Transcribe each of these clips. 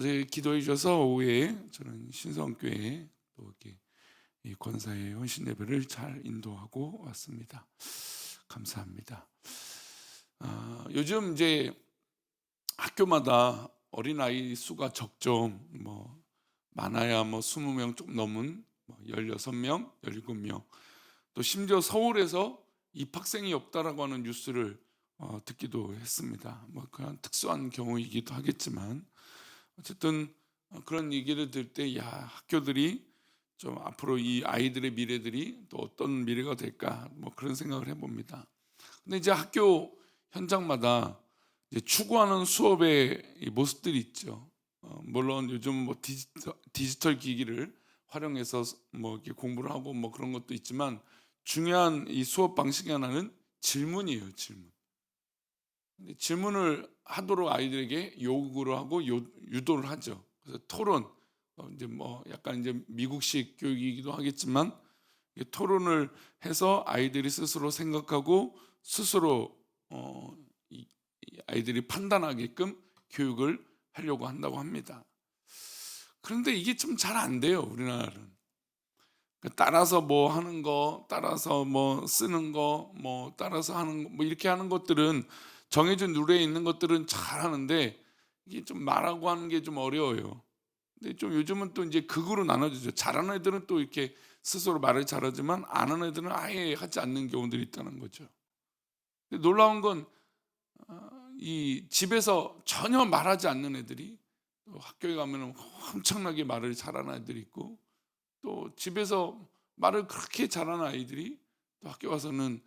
어제 기도해 주셔서 오후에 저는 신성교회 또 이렇게 이 권사의 헌신 예배를 잘 인도하고 왔습니다. 감사합니다. 요즘 이제 학교마다 어린아이 수가 적죠. 많아야 20명 좀 넘은 16명, 17명. 또 심지어 서울에서 입학생이 없다라고 하는 뉴스를 듣기도 했습니다. 그냥 특수한 경우이기도 하겠지만 어쨌든 그런 얘기를 들을 때 학교들이 좀 앞으로 이 아이들의 미래들이 또 어떤 미래가 될까 그런 생각을 해봅니다. 근데 이제 학교 현장마다 이제 추구하는 수업의 이 모습들이 있죠. 물론 요즘 디지털 기기를 활용해서 이렇게 공부를 하고 그런 것도 있지만 중요한 이 수업 방식의 하나는 질문이에요, 질문. 근데 질문을 하도록 아이들에게 요구를 하고 유도를 하죠. 그래서 토론, 이제 약간 이제 미국식 교육이기도 하겠지만 토론을 해서 아이들이 스스로 생각하고 스스로 이 아이들이 판단하게끔 교육을 하려고 한다고 합니다. 그런데 이게 좀 잘 안 돼요, 우리나라는. 따라서 하는 거, 따라서 쓰는 거, 따라서 하는 거, 이렇게 하는 것들은 정해진 룰에 있는 것들은 잘 하는데 이게 좀 말하고 하는 게 좀 어려워요. 근데 좀 요즘은 또 이제 극으로 나눠지죠. 잘하는 애들은 또 이렇게 스스로 말을 잘하지만 안 하는 애들은 아예 하지 않는 경우들이 있다는 거죠. 근데 놀라운 건 이 집에서 전혀 말하지 않는 애들이 또 학교에 가면 엄청나게 말을 잘하는 애들이 있고, 또 집에서 말을 그렇게 잘하는 아이들이 또 학교 와서는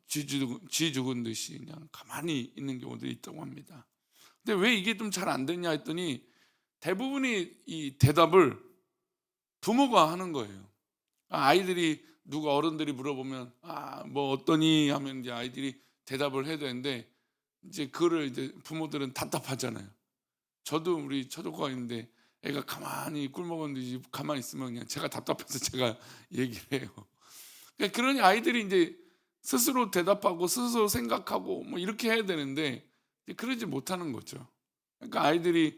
쥐 죽은 듯이 그냥 가만히 있는 경우들이 있다고 합니다. 근데 왜 이게 좀 잘 안 되냐 했더니 대부분이 이 대답을 부모가 하는 거예요. 아이들이 누가 어른들이 물어보면 어떠니 하면 이제 아이들이 대답을 해야 되는데 이제 그거를 이제 부모들은 답답하잖아요. 저도 우리 처조카가 있는데 애가 가만히 꿀 먹었는지 가만히 있으면 그냥 제가 답답해서 제가 얘기를 해요. 그러니 아이들이 이제 스스로 대답하고 스스로 생각하고 이렇게 해야 되는데 그러지 못하는 거죠. 그러니까 아이들이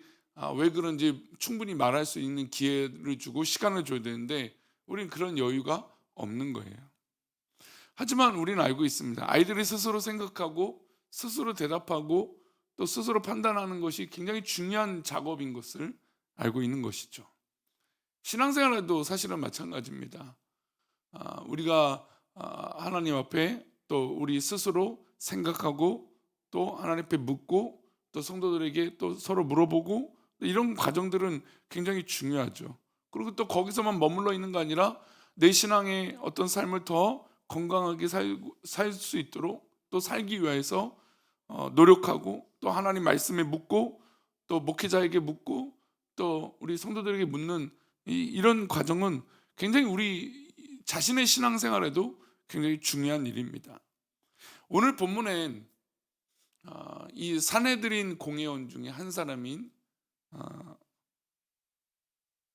왜 그런지 충분히 말할 수 있는 기회를 주고 시간을 줘야 되는데 우리는 그런 여유가 없는 거예요. 하지만 우리는 알고 있습니다. 아이들이 스스로 생각하고 스스로 대답하고 또 스스로 판단하는 것이 굉장히 중요한 작업인 것을 알고 있는 것이죠. 신앙생활에도 사실은 마찬가지입니다. 우리가 하나님 앞에 또 우리 스스로 생각하고 또 하나님 앞에 묻고 또 성도들에게 또 서로 물어보고 이런 과정들은 굉장히 중요하죠. 그리고 또 거기서만 머물러 있는 거 아니라 내 신앙의 어떤 삶을 더 건강하게 살 수 있도록 또 살기 위해서 노력하고 또 하나님 말씀에 묻고 또 목회자에게 묻고 또 우리 성도들에게 묻는 이런 과정은 굉장히 우리 자신의 신앙생활에도 굉장히 중요한 일입니다. 오늘 본문엔 이 산헤드린 공회원 중에 한 사람인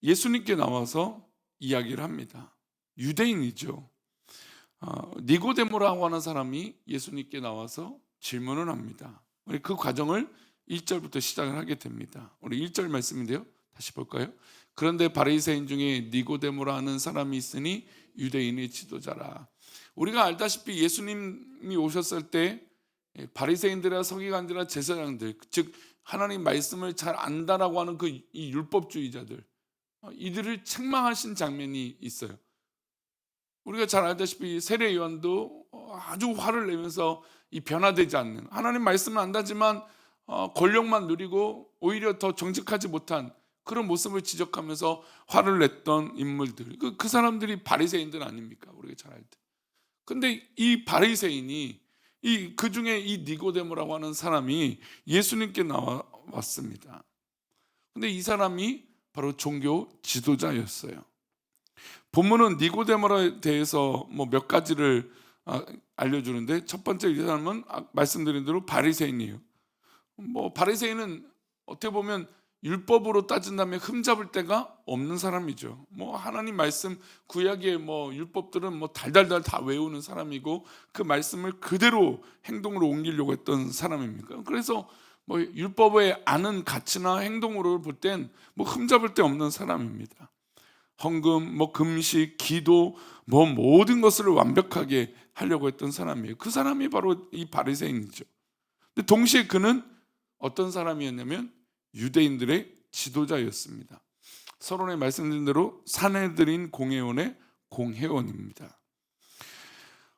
예수님께 나와서 이야기를 합니다. 유대인이죠. 니고데모라고 하는 사람이 예수님께 나와서 질문을 합니다. 우리 그 과정을 1절부터 시작을 하게 됩니다. 우리 1절 말씀인데요. 다시 볼까요? 그런데 바리새인 중에 니고데모라 하는 사람이 있으니 유대인의 지도자라. 우리가 알다시피 예수님이 오셨을 때 바리새인들이나 서기관들이나 제사장들, 즉 하나님 말씀을 잘 안다라고 하는 이 율법주의자들, 이들을 책망하신 장면이 있어요. 우리가 잘 알다시피 세례 요한도 아주 화를 내면서 이 변화되지 않는, 하나님 말씀은 안다지만 권력만 누리고 오히려 더 정직하지 못한 그런 모습을 지적하면서 화를 냈던 인물들, 그 사람들이 바리새인들 아닙니까? 우리가 잘 알 때. 근데 이 바리새인이 그 중에 이 니고데모라고 하는 사람이 예수님께 나왔습니다. 근데 이 사람이 바로 종교 지도자였어요. 본문은 니고데모에 대해서 몇 가지를 알려주는데, 첫 번째 이 사람은 말씀드린 대로 바리새인이에요. 바리새인은 어떻게 보면 율법으로 따진다면 흠잡을 데가 없는 사람이죠. 하나님 말씀 구약의 율법들은 달달달 다 외우는 사람이고 그 말씀을 그대로 행동으로 옮기려고 했던 사람입니다. 그래서 뭐 율법의 아는 가치나 행동으로 볼 땐 뭐 흠잡을 데 없는 사람입니다. 헌금, 뭐 금식, 기도, 뭐 모든 것을 완벽하게 하려고 했던 사람이에요. 그 사람이 바로 이 바리새인이죠. 근데 동시에 그는 어떤 사람이었냐면 유대인들의 지도자였습니다. 서론에 말씀드린 대로 산헤드린 공회원의 공회원입니다.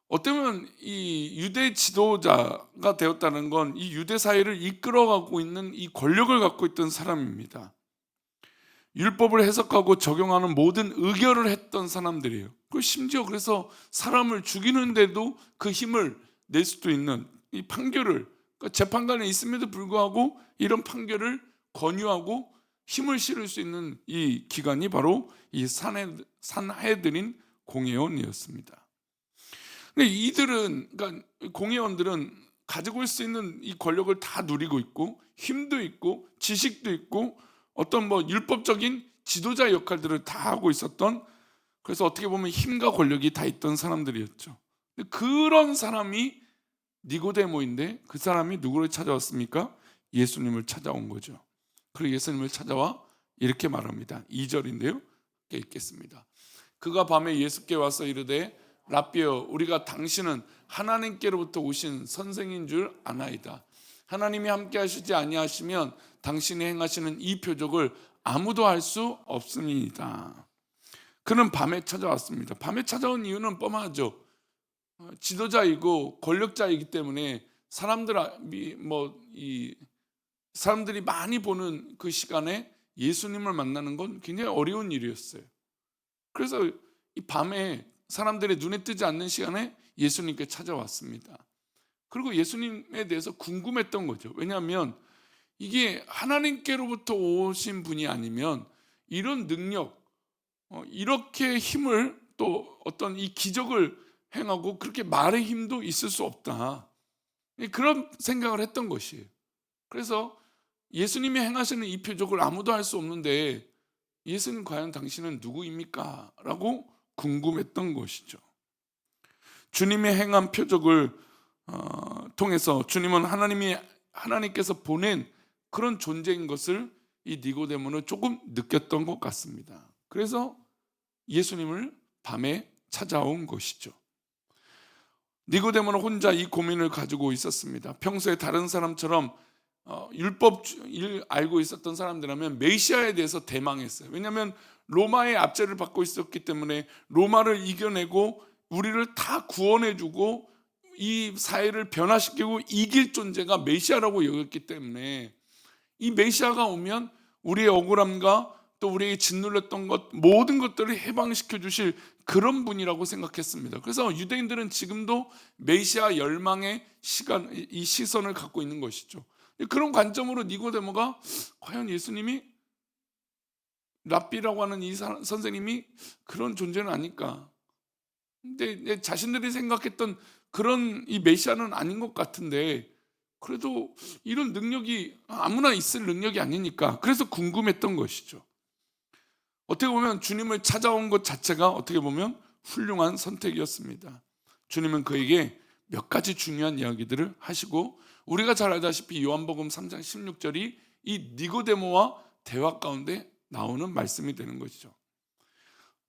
어쩌면 이 유대 지도자가 되었다는 건 이 유대 사회를 이끌어가고 있는 이 권력을 갖고 있던 사람입니다. 율법을 해석하고 적용하는 모든 의결을 했던 사람들이에요. 그 심지어 그래서 사람을 죽이는데도 그 힘을 낼 수도 있는 이 판결을, 그러니까 재판관에 있음에도 불구하고 이런 판결을 권유하고 힘을 실을 수 있는 이 기관이 바로 이 산헤드린 공회원이었습니다. 근데 이들은, 그러니까 공회원들은 가지고 있을 수 있는 이 권력을 다 누리고 있고 힘도 있고 지식도 있고 어떤 뭐 율법적인 지도자 역할들을 다 하고 있었던, 그래서 어떻게 보면 힘과 권력이 다 있던 사람들이었죠. 근데 그런 사람이 니고데모인데 그 사람이 누구를 찾아왔습니까? 예수님을 찾아온 거죠. 그리고 예수님을 찾아와 이렇게 말합니다. 2절인데요. 읽겠습니다. 그가 밤에 예수께 와서 이르되 랍비여, 우리가 당신은 하나님께로부터 오신 선생인 줄 아나이다. 하나님이 함께 하시지 아니하시면 당신이 행하시는 이 표적을 아무도 할 수 없음이니이다. 그는 밤에 찾아왔습니다. 밤에 찾아온 이유는 뻔하죠. 지도자이고 권력자이기 때문에 사람들이 많이 보는 그 시간에 예수님을 만나는 건 굉장히 어려운 일이었어요. 그래서 이 밤에 사람들의 눈에 뜨지 않는 시간에 예수님께 찾아왔습니다. 그리고 예수님에 대해서 궁금했던 거죠. 왜냐하면 이게 하나님께로부터 오신 분이 아니면 이런 능력, 이렇게 힘을, 또 어떤 이 기적을 행하고 그렇게 말의 힘도 있을 수 없다, 그런 생각을 했던 것이에요. 그래서 예수님이 행하시는 이 표적을 아무도 할 수 없는데 예수님 과연 당신은 누구입니까? 라고 궁금했던 것이죠. 주님이 행한 표적을 통해서 주님은 하나님께서 보낸 그런 존재인 것을 이 니고데모는 조금 느꼈던 것 같습니다. 그래서 예수님을 밤에 찾아온 것이죠. 니고데모는 혼자 이 고민을 가지고 있었습니다. 평소에 다른 사람처럼 율법 알고 있었던 사람들이라면 메시아에 대해서 대망했어요. 왜냐하면 로마의 압제를 받고 있었기 때문에 로마를 이겨내고 우리를 다 구원해주고 이 사회를 변화시키고 이길 존재가 메시아라고 여겼기 때문에 이 메시아가 오면 우리의 억울함과 또 우리의 짓눌렸던 것, 모든 것들을 해방시켜 주실 그런 분이라고 생각했습니다. 그래서 유대인들은 지금도 메시아 열망의 이 시선을 갖고 있는 것이죠. 그런 관점으로 니고데모가 과연 예수님이, 랍비라고 하는 이 선생님이 그런 존재는 아닐까? 근데 자신들이 생각했던 그런 이 메시아는 아닌 것 같은데 그래도 이런 능력이 아무나 있을 능력이 아니니까 그래서 궁금했던 것이죠. 어떻게 보면 주님을 찾아온 것 자체가 어떻게 보면 훌륭한 선택이었습니다. 주님은 그에게 몇 가지 중요한 이야기들을 하시고 우리가 잘 알다시피 요한복음 3장 16절이 이 니고데모와 대화 가운데 나오는 말씀이 되는 것이죠.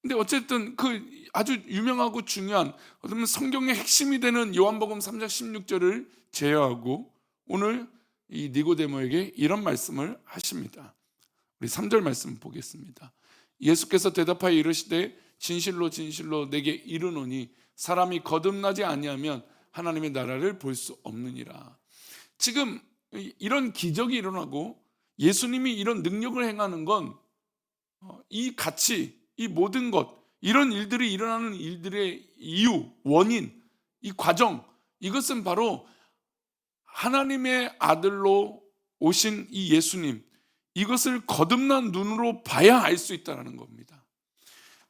근데 어쨌든 그 아주 유명하고 중요한 어쩌면 성경의 핵심이 되는 요한복음 3장 16절을 제외하고 오늘 이 니고데모에게 이런 말씀을 하십니다. 우리 3절 말씀 보겠습니다. 예수께서 대답하여 이르시되 진실로 진실로 내게 이르노니 사람이 거듭나지 아니하면 하나님의 나라를 볼 수 없느니라. 지금 이런 기적이 일어나고 예수님이 이런 능력을 행하는 건 이 가치, 이 모든 것, 이런 일들이 일어나는 일들의 이유, 원인, 이 과정, 이것은 바로 하나님의 아들로 오신 이 예수님, 이것을 거듭난 눈으로 봐야 알 수 있다는 겁니다.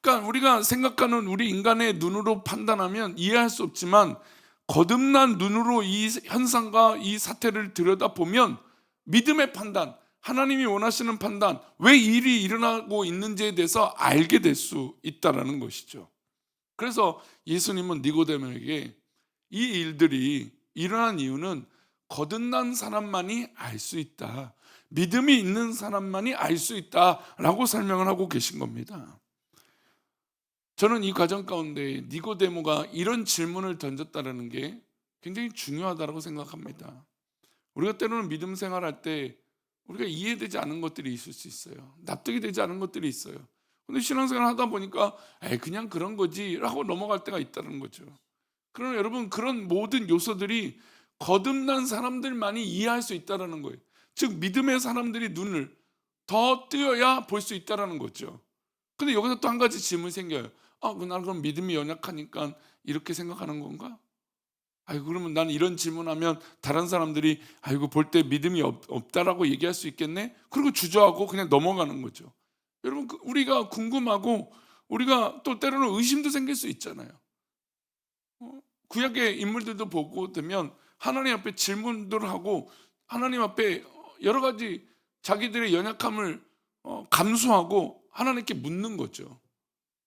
그러니까 우리가 생각하는 우리 인간의 눈으로 판단하면 이해할 수 없지만 거듭난 눈으로 이 현상과 이 사태를 들여다보면 믿음의 판단, 하나님이 원하시는 판단, 왜 이 일이 일어나고 있는지에 대해서 알게 될 수 있다는 것이죠. 그래서 예수님은 니고데모에게 이 일들이 일어난 이유는 거듭난 사람만이 알 수 있다. 믿음이 있는 사람만이 알 수 있다라고 설명을 하고 계신 겁니다. 저는 이 과정 가운데 니고데모가 이런 질문을 던졌다는 게 굉장히 중요하다고 생각합니다. 우리가 때로는 믿음 생활할 때 우리가 이해되지 않은 것들이 있을 수 있어요. 납득이 되지 않은 것들이 있어요. 근데 신앙생활 하다 보니까 그냥 그런 거지 라고 넘어갈 때가 있다는 거죠. 그러나 여러분, 그런 모든 요소들이 거듭난 사람들만이 이해할 수 있다는 거예요. 즉 믿음의 사람들이 눈을 더 뜨여야 볼 수 있다는 거죠. 근데 여기서 또 한 가지 질문이 생겨요. 나는 그럼 믿음이 연약하니까 이렇게 생각하는 건가? 그러면 난 이런 질문하면 다른 사람들이 볼 때 믿음이 없다라고 얘기할 수 있겠네? 그리고 주저하고 그냥 넘어가는 거죠. 여러분, 우리가 궁금하고 우리가 또 때로는 의심도 생길 수 있잖아요. 구약의 인물들도 보고 되면 하나님 앞에 질문들을 하고 하나님 앞에 여러 가지 자기들의 연약함을 감수하고 하나님께 묻는 거죠.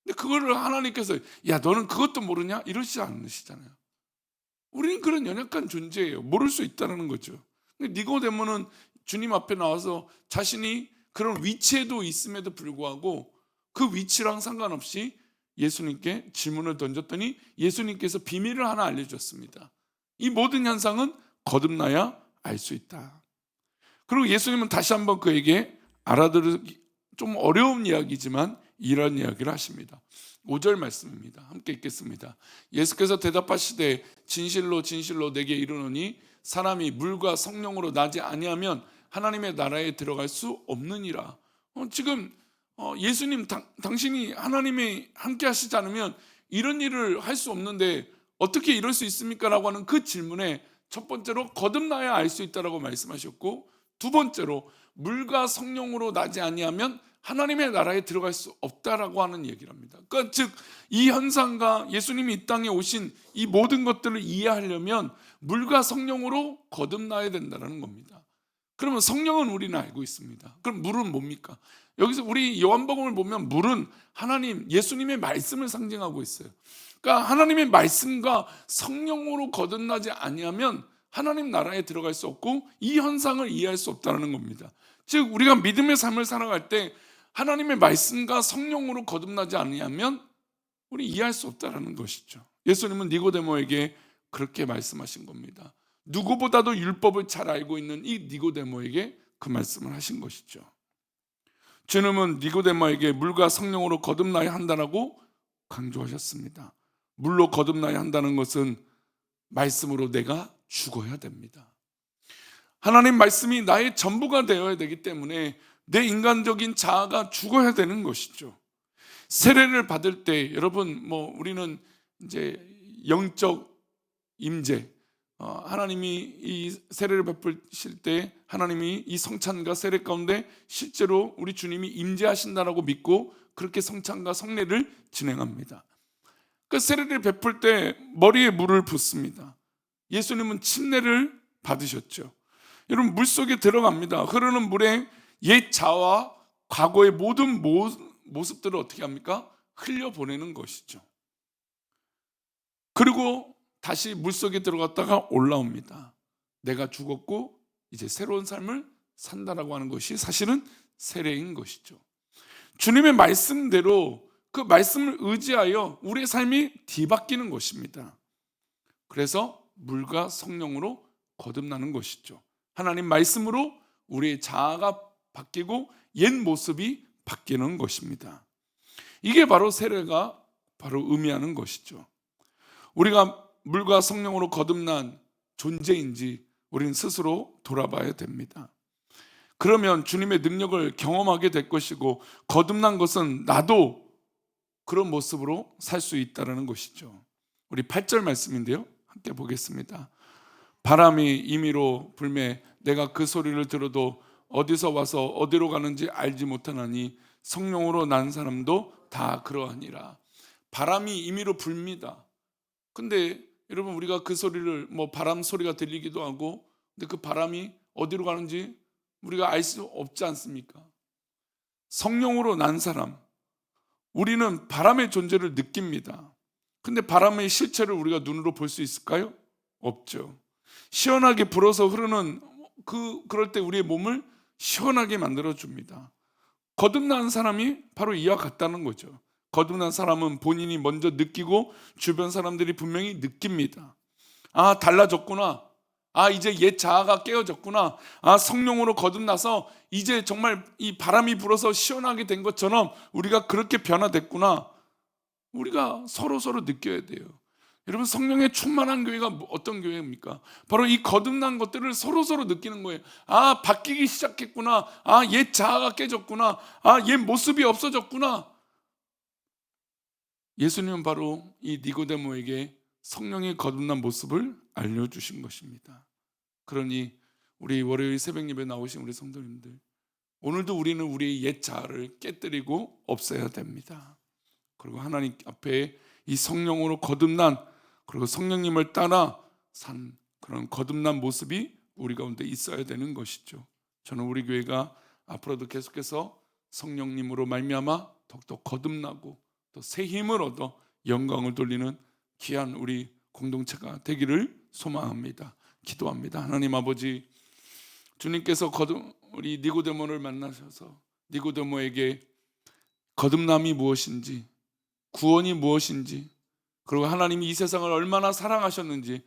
근데 그거를 하나님께서 야 너는 그것도 모르냐? 이러시지 않으시잖아요. 우리는 그런 연약한 존재예요. 모를 수 있다는 거죠. 근데 니고데모는 주님 앞에 나와서 자신이 그런 위치에도 있음에도 불구하고 그 위치랑 상관없이 예수님께 질문을 던졌더니 예수님께서 비밀을 하나 알려줬습니다. 이 모든 현상은 거듭나야 알 수 있다. 그리고 예수님은 다시 한번 그에게 알아들기 좀 어려운 이야기지만 이런 이야기를 하십니다. 5절 말씀입니다. 함께 읽겠습니다. 예수께서 대답하시되 진실로 진실로 내게 이르노니 사람이 물과 성령으로 나지 아니하면 하나님의 나라에 들어갈 수 없느니라. 지금 예수님 당신이 하나님이 함께 하시지 않으면 이런 일을 할 수 없는데 어떻게 이럴 수 있습니까? 라고 하는 그 질문에 첫 번째로 거듭나야 알 수 있다라고 말씀하셨고, 두 번째로 물과 성령으로 나지 아니하면 하나님의 나라에 들어갈 수 없다라고 하는 얘기를 합니다. 그러니까 즉 이 현상과 예수님이 이 땅에 오신 이 모든 것들을 이해하려면 물과 성령으로 거듭나야 된다는 겁니다. 그러면 성령은 우리는 알고 있습니다. 그럼 물은 뭡니까? 여기서 우리 요한복음을 보면 물은 하나님, 예수님의 말씀을 상징하고 있어요. 그러니까 하나님의 말씀과 성령으로 거듭나지 아니하면 하나님 나라에 들어갈 수 없고 이 현상을 이해할 수 없다는 겁니다. 즉 우리가 믿음의 삶을 살아갈 때 하나님의 말씀과 성령으로 거듭나지 아니하면 우리 이해할 수 없다는 것이죠. 예수님은 니고데모에게 그렇게 말씀하신 겁니다. 누구보다도 율법을 잘 알고 있는 이 니고데모에게 그 말씀을 하신 것이죠. 주님은 니고데모에게 물과 성령으로 거듭나야 한다고 강조하셨습니다. 물로 거듭나야 한다는 것은 말씀으로 내가 죽어야 됩니다. 하나님 말씀이 나의 전부가 되어야 되기 때문에 내 인간적인 자아가 죽어야 되는 것이죠. 세례를 받을 때 여러분 우리는 이제 영적 임재, 하나님이 이 세례를 베푸실 때 하나님이 이 성찬과 세례 가운데 실제로 우리 주님이 임재하신다라고 믿고 그렇게 성찬과 성례를 진행합니다. 그 세례를 베풀 때 머리에 물을 붓습니다. 예수님은 침례를 받으셨죠. 여러분 물속에 들어갑니다. 흐르는 물에 옛 자와 과거의 모든 모습들을 어떻게 합니까? 흘려보내는 것이죠. 그리고 다시 물속에 들어갔다가 올라옵니다. 내가 죽었고 이제 새로운 삶을 산다라고 하는 것이 사실은 세례인 것이죠. 주님의 말씀대로 그 말씀을 의지하여 우리의 삶이 뒤바뀌는 것입니다. 그래서 물과 성령으로 거듭나는 것이죠. 하나님 말씀으로 우리의 자아가 바뀌고 옛 모습이 바뀌는 것입니다. 이게 바로 세례가 바로 의미하는 것이죠. 우리가 물과 성령으로 거듭난 존재인지 우리는 스스로 돌아봐야 됩니다. 그러면 주님의 능력을 경험하게 될 것이고 거듭난 것은 나도 그런 모습으로 살 수 있다는 것이죠. 우리 8절 말씀인데요. 함께 보겠습니다. 바람이 임의로 불매 내가 그 소리를 들어도 어디서 와서 어디로 가는지 알지 못하나니 성령으로 난 사람도 다 그러하니라. 바람이 임의로 불니다. 근데 여러분 우리가 그 소리를 바람 소리가 들리기도 하고 근데 그 바람이 어디로 가는지 우리가 알 수 없지 않습니까? 성령으로 난 사람, 우리는 바람의 존재를 느낍니다. 근데 바람의 실체를 우리가 눈으로 볼 수 있을까요? 없죠. 시원하게 불어서 흐르는 그럴 때 우리의 몸을 시원하게 만들어 줍니다. 거듭난 사람이 바로 이와 같다는 거죠. 거듭난 사람은 본인이 먼저 느끼고 주변 사람들이 분명히 느낍니다. 아, 달라졌구나. 아, 이제 옛 자아가 깨어졌구나. 아, 성령으로 거듭나서 이제 정말 이 바람이 불어서 시원하게 된 것처럼 우리가 그렇게 변화됐구나. 우리가 서로 느껴야 돼요. 여러분, 성령에 충만한 교회가 어떤 교회입니까? 바로 이 거듭난 것들을 서로 느끼는 거예요. 아, 바뀌기 시작했구나. 아, 옛 자아가 깨졌구나. 아, 옛 모습이 없어졌구나. 예수님은 바로 이 니고데모에게 성령의 거듭난 모습을 알려주신 것입니다. 그러니 우리 월요일 새벽 예배 나오신 우리 성도님들, 오늘도 우리는 우리의 옛 자아를 깨뜨리고 없애야 됩니다. 그리고 하나님 앞에 이 성령으로 거듭난, 그리고 성령님을 따라 산 그런 거듭난 모습이 우리 가운데 있어야 되는 것이죠. 저는 우리 교회가 앞으로도 계속해서 성령님으로 말미암아 더욱더 거듭나고 또 새 힘을 얻어 영광을 돌리는 귀한 우리 공동체가 되기를 소망합니다. 기도합니다. 하나님 아버지, 주님께서 우리 니고데모를 만나셔서 니고데모에게 거듭남이 무엇인지, 구원이 무엇인지, 그리고 하나님이 이 세상을 얼마나 사랑하셨는지,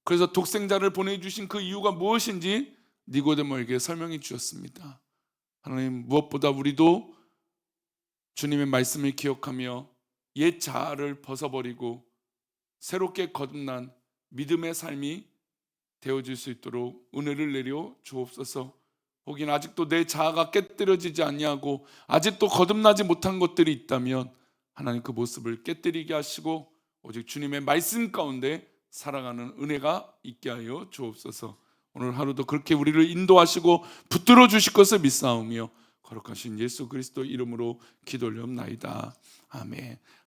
그래서 독생자를 보내주신 그 이유가 무엇인지 니고데모에게 설명해 주셨습니다. 하나님, 무엇보다 우리도 주님의 말씀을 기억하며 옛 자아를 벗어버리고 새롭게 거듭난 믿음의 삶이 되어질 수 있도록 은혜를 내려 주옵소서. 혹은 아직도 내 자아가 깨뜨려지지 아니하고 아직도 거듭나지 못한 것들이 있다면 하나님 그 모습을 깨뜨리게 하시고 오직 주님의 말씀 가운데 살아가는 은혜가 있게 하여 주옵소서. 오늘 하루도 그렇게 우리를 인도하시고 붙들어 주실 것을 믿사오며 거룩하신 예수 그리스도 이름으로 기도 올려옵나이다. 아멘.